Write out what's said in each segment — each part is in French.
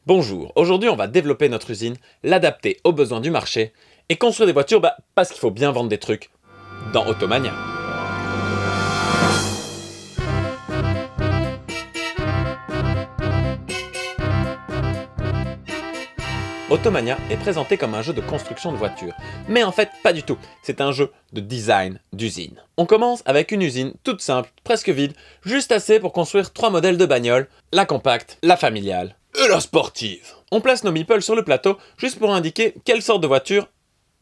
Bonjour, aujourd'hui on va développer notre usine, l'adapter aux besoins du marché et construire des voitures parce qu'il faut bien vendre des trucs dans Automania. Automania est présenté comme un jeu de construction de voitures, mais en fait pas du tout, c'est un jeu de design d'usine. On commence avec une usine toute simple, presque vide, juste assez pour construire 3 modèles de bagnoles, la compacte, la familiale et la sportive. On place nos meeples sur le plateau juste pour indiquer quelle sorte de voiture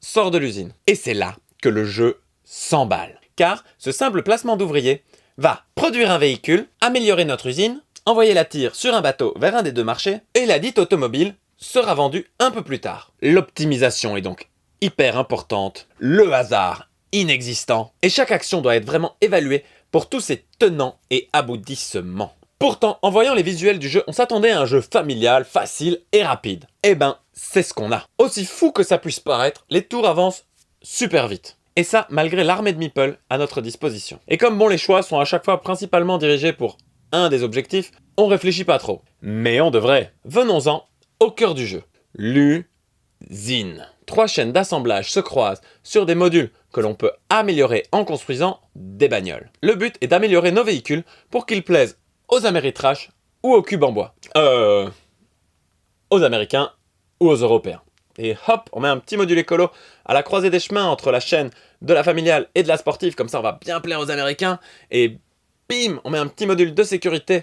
sort de l'usine. Et c'est là que le jeu s'emballe, car ce simple placement d'ouvriers va produire un véhicule, améliorer notre usine, envoyer la tire sur un bateau vers un des deux marchés, et la dite automobile sera vendue un peu plus tard. L'optimisation est donc hyper importante, le hasard inexistant, et chaque action doit être vraiment évaluée pour tous ses tenants et aboutissements. Pourtant, en voyant les visuels du jeu, on s'attendait à un jeu familial, facile et rapide. Eh ben, c'est ce qu'on a. Aussi fou que ça puisse paraître, les tours avancent super vite. Et ça, malgré l'armée de meeples à notre disposition. Et comme les choix sont à chaque fois principalement dirigés pour un des objectifs, on réfléchit pas trop. Mais on devrait. Venons-en au cœur du jeu. L'usine. 3 chaînes d'assemblage se croisent sur des modules que l'on peut améliorer en construisant des bagnoles. Le but est d'améliorer nos véhicules pour qu'ils plaisent aux Améritrash ou aux cubes en bois. Aux Américains ou aux Européens. Et hop, on met un petit module écolo à la croisée des chemins entre la chaîne de la familiale et de la sportive, comme ça on va bien plaire aux Américains. Et bim, on met un petit module de sécurité,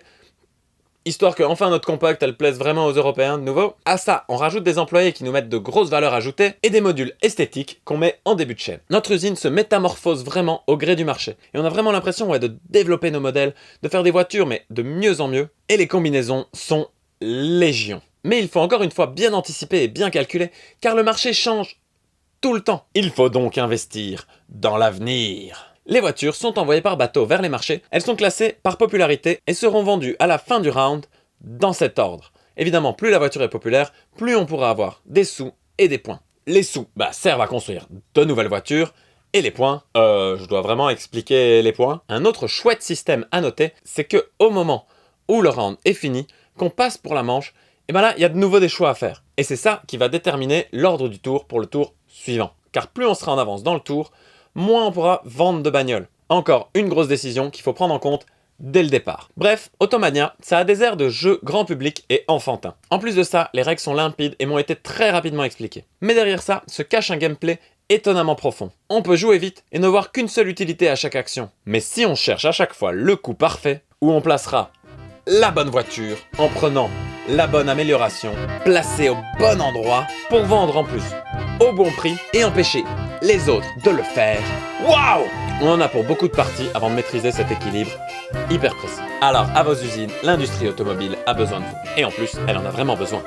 histoire que enfin notre compact elle plaise vraiment aux Européens de nouveau. À ça, on rajoute des employés qui nous mettent de grosses valeurs ajoutées et des modules esthétiques qu'on met en début de chaîne. Notre usine se métamorphose vraiment au gré du marché. Et on a vraiment l'impression de développer nos modèles, de faire des voitures mais de mieux en mieux. Et les combinaisons sont légion. Mais il faut encore une fois bien anticiper et bien calculer, car le marché change tout le temps. Il faut donc investir dans l'avenir. Les voitures sont envoyées par bateau vers les marchés, elles sont classées par popularité et seront vendues à la fin du round dans cet ordre. Évidemment, plus la voiture est populaire, plus on pourra avoir des sous et des points. Les sous servent à construire de nouvelles voitures, et les points, je dois vraiment expliquer les points. Un autre chouette système à noter, c'est que au moment où le round est fini, qu'on passe pour la manche, et là, il y a de nouveau des choix à faire. Et c'est ça qui va déterminer l'ordre du tour pour le tour suivant. Car plus on sera en avance dans le tour, moins on pourra vendre de bagnoles. Encore une grosse décision qu'il faut prendre en compte dès le départ. Bref, Automania, ça a des airs de jeu grand public et enfantin. En plus de ça, les règles sont limpides et m'ont été très rapidement expliquées. Mais derrière ça, se cache un gameplay étonnamment profond. On peut jouer vite et ne voir qu'une seule utilité à chaque action. Mais si on cherche à chaque fois le coup parfait, où on placera la bonne voiture en prenant la bonne amélioration, placée au bon endroit pour vendre en plus au bon prix et empêcher les autres de le faire. Waouh! On en a pour beaucoup de parties avant de maîtriser cet équilibre hyper précis. Alors à vos usines, l'industrie automobile a besoin de vous. Et en plus, elle en a vraiment besoin.